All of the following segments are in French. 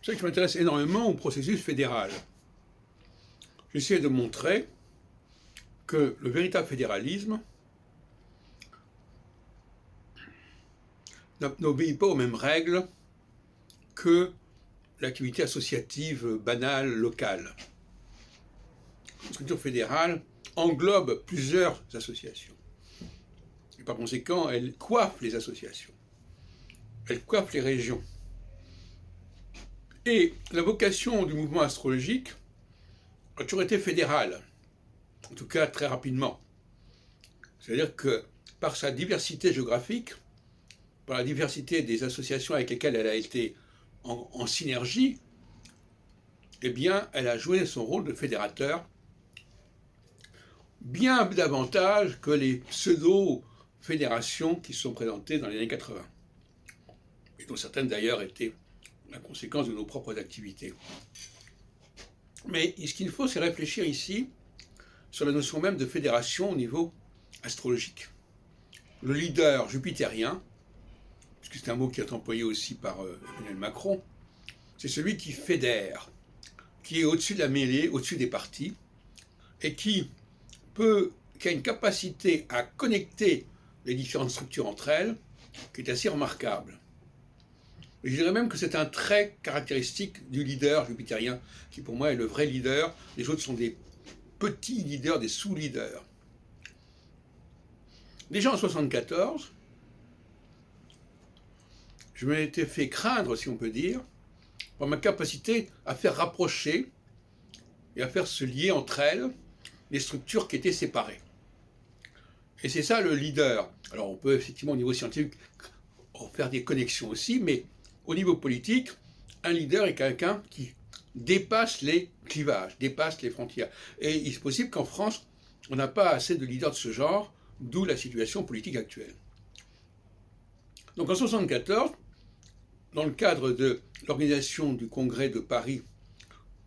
C'est vrai que je m'intéresse énormément au processus fédéral. J'essaie de montrer que le véritable fédéralisme n'obéit pas aux mêmes règles que l'activité associative banale locale. La structure fédérale englobe plusieurs associations. Et par conséquent, elle coiffe les associations. Elle coiffe les régions. Et la vocation du mouvement astrologique a toujours été fédérale, en tout cas très rapidement. C'est-à-dire que par sa diversité géographique, par la diversité des associations avec lesquelles elle a été en synergie, eh bien, elle a joué son rôle de fédérateur bien davantage que les pseudo-fédérations qui sont présentées dans les années 80, et dont certaines d'ailleurs étaient la conséquence de nos propres activités. Mais ce qu'il faut, c'est réfléchir ici sur la notion même de fédération au niveau astrologique. Le leader jupitérien, puisque c'est un mot qui est employé aussi par Emmanuel Macron, c'est celui qui fédère, qui est au-dessus de la mêlée, au-dessus des partis, et qui a une capacité à connecter les différentes structures entre elles, qui est assez remarquable. Et je dirais même que c'est un trait caractéristique du leader jupitérien, qui pour moi est le vrai leader. Les autres sont des petits leaders, des sous-leaders. Déjà en 1974, je m'étais fait craindre, si on peut dire, par ma capacité à faire rapprocher et à faire se lier entre elles les structures qui étaient séparées. Et c'est ça le leader. Alors on peut effectivement au niveau scientifique faire des connexions aussi, mais au niveau politique, un leader est quelqu'un qui dépasse les clivages, dépasse les frontières. Et il est possible qu'en France, on n'a pas assez de leaders de ce genre, d'où la situation politique actuelle. Donc en 1974, dans le cadre de l'organisation du congrès de Paris,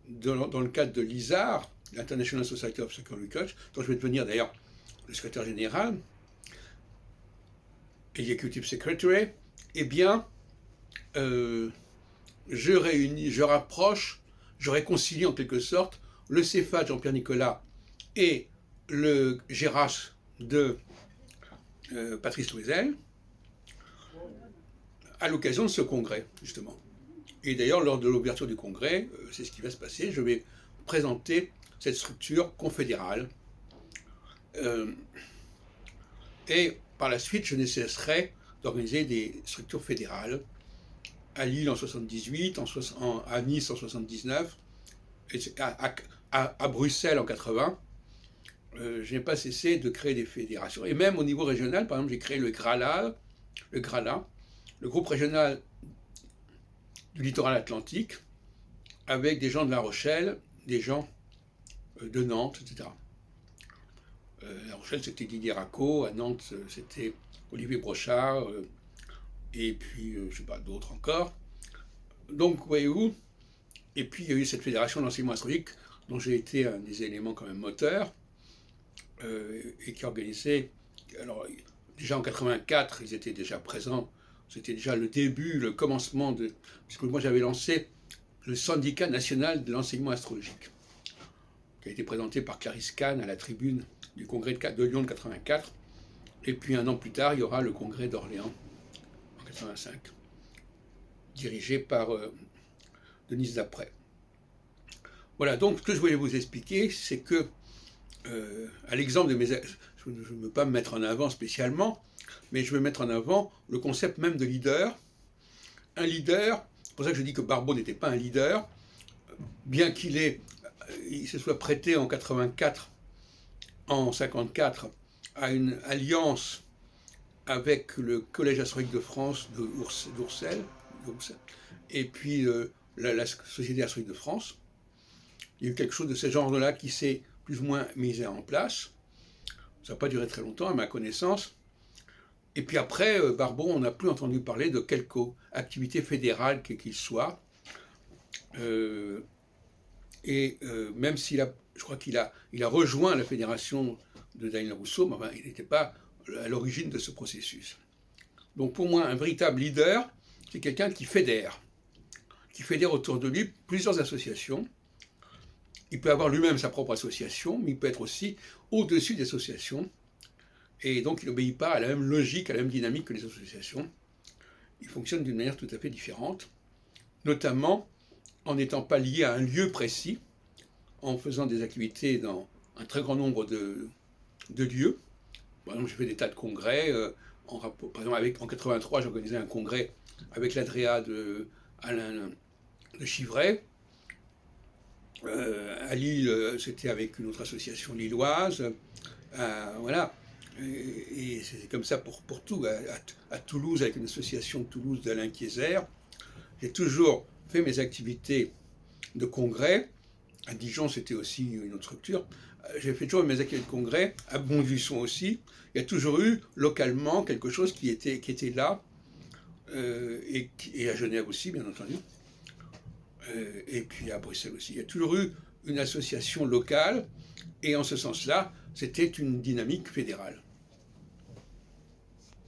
dans le cadre de l'ISAR, l'International Society of Psychological Research, dont je vais devenir d'ailleurs le secrétaire général, Executive Secretary, eh bien, je rapproche, je réconcilie en quelque sorte le CEFA de Jean-Pierre Nicolas et le GERAS de Patrice Loisel à l'occasion de ce congrès, justement. Et d'ailleurs, lors de l'ouverture du congrès, c'est ce qui va se passer, je vais présenter cette structure confédérale. Et par la suite, je ne cesserai d'organiser des structures fédérales à Lille en 78, à Nice en 79, et à Bruxelles en 80. Je n'ai pas cessé de créer des fédérations. Et même au niveau régional, par exemple, j'ai créé le GRALA, le groupe régional du littoral atlantique, avec des gens de La Rochelle, des gens de Nantes, etc. La Rochelle, c'était Didier Racco, à Nantes, c'était Olivier Brochard, et puis, je ne sais pas, d'autres encore. Donc, voyez-vous, et puis il y a eu cette fédération d'enseignement astrologique, dont j'ai été un des éléments quand même moteurs, et qui organisait, alors déjà en 84, ils étaient déjà présents, c'était déjà le début, le commencement de, puisque moi j'avais lancé le syndicat national de l'enseignement astrologique, qui a été présenté par Clarisse Kahn à la tribune du congrès de Lyon de 84, et puis un an plus tard, il y aura le congrès d'Orléans, en 85, dirigé par Denise Dapré. Voilà, donc ce que je voulais vous expliquer, c'est que, à l'exemple de mes... Je ne veux pas me mettre en avant spécialement, mais je veux mettre en avant le concept même de leader. Un leader, c'est pour ça que je dis que Barbault n'était pas un leader, bien il se soit prêté en 54, en 54, à une alliance avec le Collège astrologique de France d'Ourcel, et puis la Société astrologique de France. Il y a eu quelque chose de ce genre-là qui s'est plus ou moins mis en place. Ça n'a pas duré très longtemps, à ma connaissance. Et puis après, Barbault, on n'a plus entendu parler de quelque activité fédérale qu'il soit. Même s'il a, je crois qu'il a rejoint la fédération de Daniel Rousseau, mais enfin, il n'était pas à l'origine de ce processus. Donc pour moi, un véritable leader, c'est quelqu'un qui fédère qui fédère autour de lui plusieurs associations. Il peut avoir lui-même sa propre association, mais il peut être aussi au-dessus des associations. Et donc, il n'obéit pas à la même logique, à la même dynamique que les associations. Il fonctionne d'une manière tout à fait différente, notamment en n'étant pas lié à un lieu précis, en faisant des activités dans un très grand nombre de lieux. Par exemple, j'ai fait des tas de congrès. Par exemple, en 83, j'ai organisé un congrès avec l'Adréa de Alain de Chivray. À Lille, c'était avec une autre association lilloise. Voilà. Et c'est comme ça pour tout. À Toulouse, avec une association de Toulouse d'Alain Kieser. J'ai toujours fait mes activités de congrès. À Dijon, c'était aussi une autre structure. J'ai fait toujours mes activités de congrès. À Montluçon aussi. Il y a toujours eu localement quelque chose qui était là. Et à Genève aussi, bien entendu. Et puis à Bruxelles aussi. Il y a toujours eu une association locale. Et en ce sens-là, c'était une dynamique fédérale.